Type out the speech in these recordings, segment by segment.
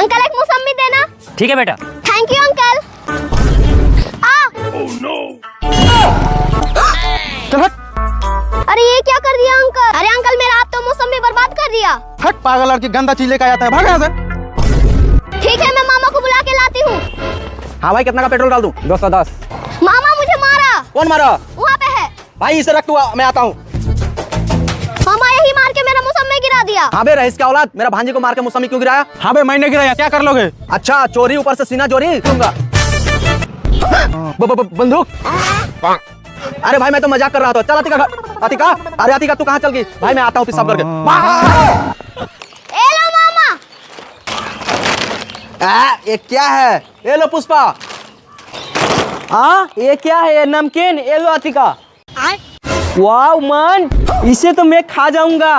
Uncle एक मौसमी देना। ठीक है बेटा। Thank you uncle. चल हट। अरे ये क्या कर दिया अंकल? अरे अंकल मेरा हाथ तो मौसमी बर्बाद कर दिया। हट पागल लड़की, गंदा चीज लेकर आता है, भाग यहाँ से। ठीक है मैं मामा को बुला के लाती हूँ। हाँ भाई, कितना का पेट्रोल डाल दूं? 210। मामा मुझे मारा। कौन मारा? वहाँ पे है। भाई इसे रख तू, मैं आता हूँ। मामा यही मार के मेरा मौसमी गिरा दिया। हाँ बे रईस का औलाद, मेरा भांजे को मार के मौसमी क्यों गिराया? हाँ भाई मैंने गिराया, क्या कर लोगे? अच्छा चोरी, ऊपर से सीना चोरी दूंगा। बंदूक। अरे भाई मैं तो मजाक कर रहा था। चल अतिका घर। अतिका, अरे अतिका तू कहाँ चल गई? भाई मैं आता हूँ पेशाब करके। ए लो मामा। ये क्या है? ये लो पुष्पा। हाँ ये क्या है? ये नमकीन। ये लो अतिका। वाह मन, इसे तो मैं खा जाऊंगा।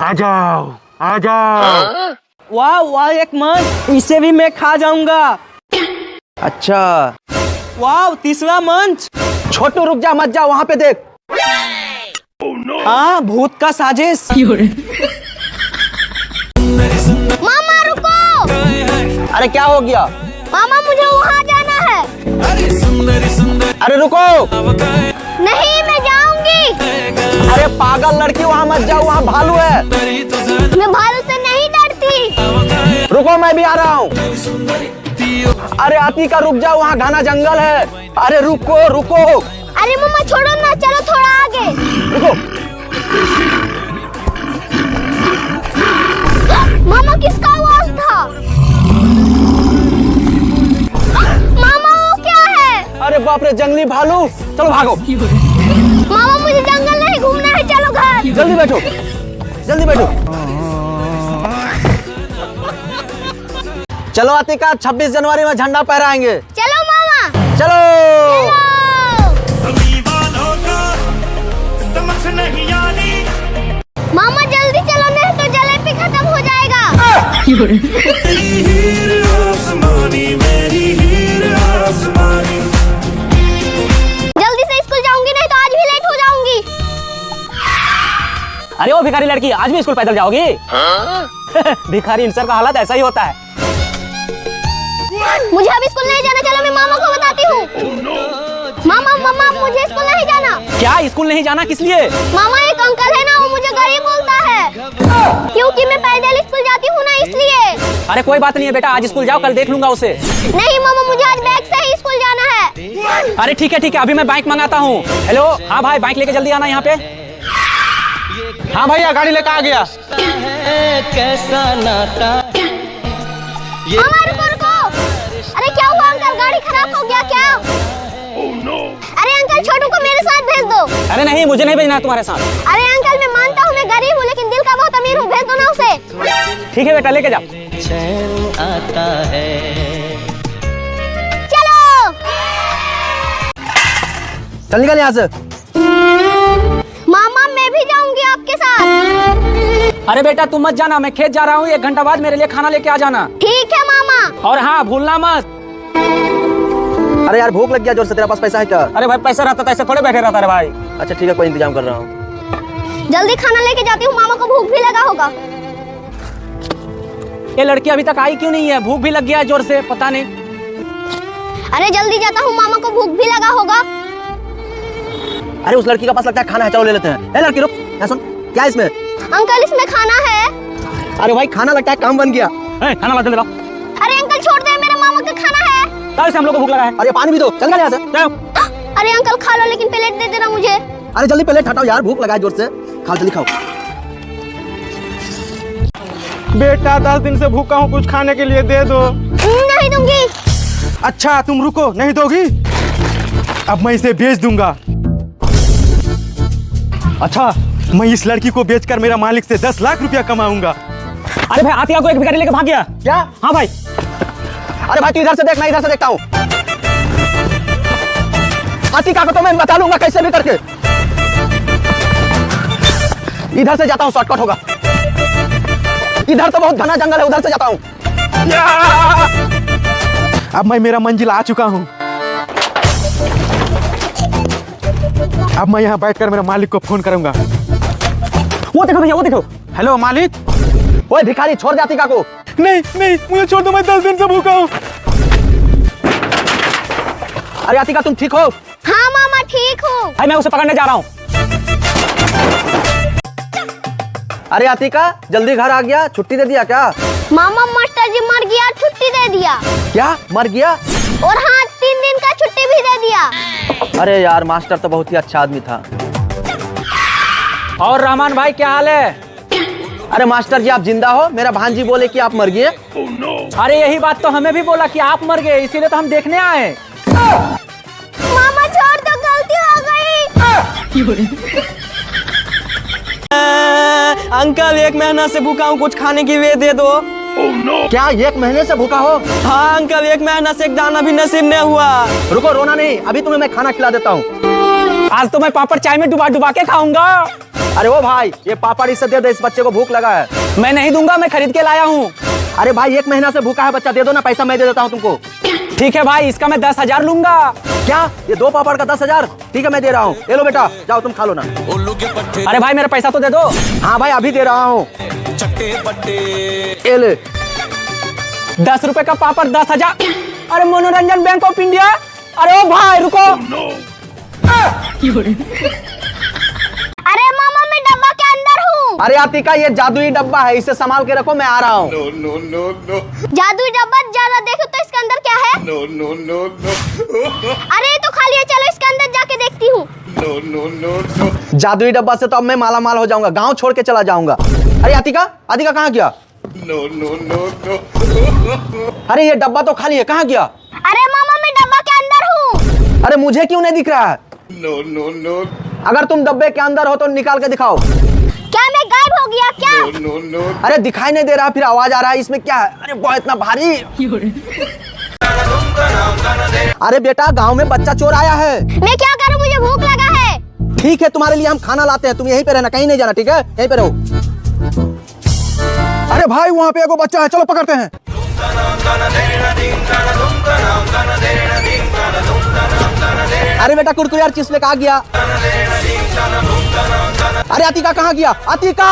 आ जाओ आ जाओ। वाह वाह एक मन, इसे भी मैं खा जाऊंगा। अच्छा वाह तीसरा मंच। छोटू रुक जा, मत जा, वहाँ पे देख। हाँ भूत का साजिश। मामा रुको। अरे क्या हो गया? मामा मुझे वहाँ जाना है। अरे रुको। नहीं मैं जाऊंगी। अरे पागल लड़की, वहाँ मत जाओ, वहाँ भालू है। मैं भालू से नहीं डरती। रुको मैं भी आ रहा हूँ। अरे अतिका रुक जाओ, वहाँ घना जंगल है। अरे रुको रुको। अरे मामा छोड़ो ना, चलो थोड़ा आगे। रुको। मामा किसका आवाज था? मामा वो क्या है? अरे बाप रे, जंगली भालू। चलो भागो। मामा मुझे जंगल नहीं घूमना है, चलो घर। जल्दी बैठो, जल्दी बैठो। चलो अतिका, 26 जनवरी में झंडा फहराएंगे। चलो मामा। चलो। मामा जल्दी चलो, नहीं तो जलेबी खत्म हो जाएगा। जल्दी से स्कूल जाऊंगी, नहीं तो आज भी लेट हो जाऊंगी। अरे वो भिखारी लड़की, आज भी स्कूल पैदल जाओगी? भिखारी इंसान का हालत ऐसा ही होता है। मुझे अब स्कूल नहीं जाना, चलो मैं मामा को बताती हूँ। मामा मामा मुझे स्कूल नहीं जाना। क्या स्कूल नहीं जाना, किस लिए? मामा एक अंकल है ना, वो मुझे गरीब बोलता है, क्योंकि मैं पैदल स्कूल जाती हूँ ना, इसलिए। अरे कोई बात नहीं है बेटा, आज स्कूल जाओ, कल देख लूंगा उसे। नहीं मामा, मुझे आज बैग से ही स्कूल जाना है। अरे ठीक है, अभी मैं बाइक मंगाता हूँ। हेलो, हाँ भाई बाइक लेके जल्दी आना यहाँ पे। हाँ भैया गाड़ी लेकर आ गया। कैसा नाता। मामा रुको रुको। अरे क्या हुआ अंकल, गाड़ी खराब हो गया क्या? अरे अंकल छोटू को मेरे साथ भेज दो। अरे नहीं, मुझे नहीं भेजना है तुम्हारे साथ। अरे अंकल मैं मानता हूँ मैं गरीब हूँ, लेकिन दिल का बहुत अमीर हूँ, भेज दो ना उसे। ठीक है बेटा, लेके जाओ। आता है। चलो। चल निकल यहाँ से। मामा मैं भी जाऊंगी आपके साथ। अरे बेटा तुम मत जाना, मैं खेत जा रहा हूँ, 1 घंटा बाद मेरे लिए खाना लेके आ जाना। ठीक है मामा। और हाँ भूलना मत। अरे यार भूख लग गया जोर से, तेरे पास पैसा है क्या? अरे भाई पैसा रहता तो ऐसे थोड़े बैठे रहता रे भाई। अच्छा ठीक है, कोई इंतजाम कर रहा हूँ। जल्दी खाना लेके जाती हूँ, मामा को भूख भी लगा होगा। ये लड़की अभी तक आई क्यों नहीं है? भूख भी लग गया है जोर से, पता नहीं। अरे जल्दी जाता हूँ, मामा को भूख भी लगा होगा। अरे उस लड़की के पास लगता है खाना है, चलो ले लेते हैं। ए लड़की रुक, यहाँ सुन, क्या इसमें? अंकल इसमें खाना है। अरे भाई खाना लगता है, काम बन गया। खाना ला दे लाओ। अरे अंकल छोड़ दे, मेरे मामा का खाना है। कल से हम लोग को भूख लगा है। अरे पानी भी दो, चल निकल यहाँ से। जाओ। अरे अंकल खा लो, लेकिन प्लेट दे देना मुझे। अरे जल्दी प्लेट हटाओ यार, भूख लगा है जोर से। खाओ जल्दी खाओ। बेटा 10 दिन से भूखा हूँ, कुछ खाने के लिए दे दो। नहीं दूंगी। अच्छा तुम रुको, नहीं दोगी? अब मैं इसे बेच दूंगा। अच्छा मैं इस लड़की को बेचकर मेरा मालिक से 10 लाख रुपया कमाऊंगा। अरे भाई आतिया को एक भिखारी लेके भाग गया। क्या? हाँ भाई। अरे भाई तू इधर से देख, मैं इधर से देखता हूँ। अतिका को तो मैं बता लूंगा कैसे भी करके। इधर से जाता हूँ, शॉर्टकट होगा। इधर तो बहुत घना जंगल है, उधर से जाता हूँ। अब मैं मेरा मंजिल आ चुका हूँ। अब मैं यहाँ बैठकर मेरे मालिक को फोन करूंगा। वो देखो भैया, वो देखो। हेलो मालिक, ओए भिखारी, छोड़ दे अतिका को। नहीं नहीं, मुझे छोड़ दो, मैं 10 दिन से भूखा हूँ। अरे अतिका तुम ठीक हो? हाँ मामा ठीक हूँ। भाई मैं उसे पकड़ने जा रहा हूँ। अरे अतिका जल्दी घर आ गया, छुट्टी दे दिया क्या? मामा मास्टर जी मर गया, छुट्टी दे दिया। क्या मर गया? और हाँ 3 दिन का छुट्टी भी दे दिया। अरे यार मास्टर तो बहुत ही अच्छा आदमी था। और रहमान भाई क्या हाल है? अरे मास्टर जी आप जिंदा हो? मेरा भांजी बोले कि आप मर गए। अरे यही बात तो हमें भी बोला कि आप मर गए, इसीलिए तो हम देखने आए। मामा छोड़ दो, गलती हो गई। अंकल 1 महीना से भूखा हूँ, कुछ खाने की वे दे दो। क्या 1 महीने से भूखा हो? हाँ अंकल, 1 महीना से एक दाना भी नसीब नहीं हुआ। रुको, रोना नहीं, अभी तुम्हें मैं खाना खिला देता हूँ। आज तो मैं पापड़ चाय में डुबा डुबा के खाऊंगा। अरे वो भाई, ये पापड़ इससे दे दे, इस बच्चे को भूख लगा है। मैं नहीं दूंगा, मैं खरीद के लाया हूँ। अरे भाई 1 महीना से भूखा है बच्चा, दे दो ना, पैसा मैं दे देता हूँ तुमको। ठीक है भाई, इसका मैं 10,000 लूंगा। क्या ये 2 पापड़ का 10,000? ठीक है मैं दे रहा हूँ, ले लो बेटा, जाओ तुम खा लो ना। अरे भाई मेरा पैसा तो दे दो। हाँ भाई अभी दे रहा हूँ, ये ले। 10 रुपए का पापड़ 10,000। अरे मनोरंजन बैंक ऑफ इंडिया। अरे ओ भाई रुको। अरे मामा मैं डब्बा के अंदर हूँ। अरे अतिका ये जादुई डब्बा है, इसे संभाल के रखो, मैं आ रहा हूँ। जादुई डब्बा, ज्यादा देखो तो इसके अंदर क्या है? अरे ये तो खाली है, चलो इसके अंदर जाके देखती हूँ। जादुई डब्बा से तो अब मैं माला माल हो जाऊंगा, गांव छोड़ के चला जाऊंगा। अरे अतिका, अतिका कहाँ गया? अरे ये डब्बा तो खाली है, कहाँ गया? अरे मामा मैं डब्बा के अंदर हूँ। अरे मुझे क्यों नहीं दिख रहा है? अगर तुम डब्बे के अंदर हो तो निकाल के दिखाओ। क्या मैं गायब हो गया क्या? अरे दिखाई नहीं दे रहा, फिर आवाज आ रहा है, इसमें क्या है? अरे बहुत इतना भारी। अरे बेटा गांव में बच्चा चोर आया है। मैं क्या करूँ, मुझे भूख लगा है। ठीक है तुम्हारे लिए हम खाना लाते हैं, तुम यहीं पे रहना, कहीं नहीं जाना, ठीक है? यहीं पे रहो। अरे भाई वहाँ पे एगो बच्चा है, चलो पकड़ते हैं। अरे बेटा कुरकुरे यार चिप्स लेकर आ गया। अरे अतिका कहाँ गया? अतिका!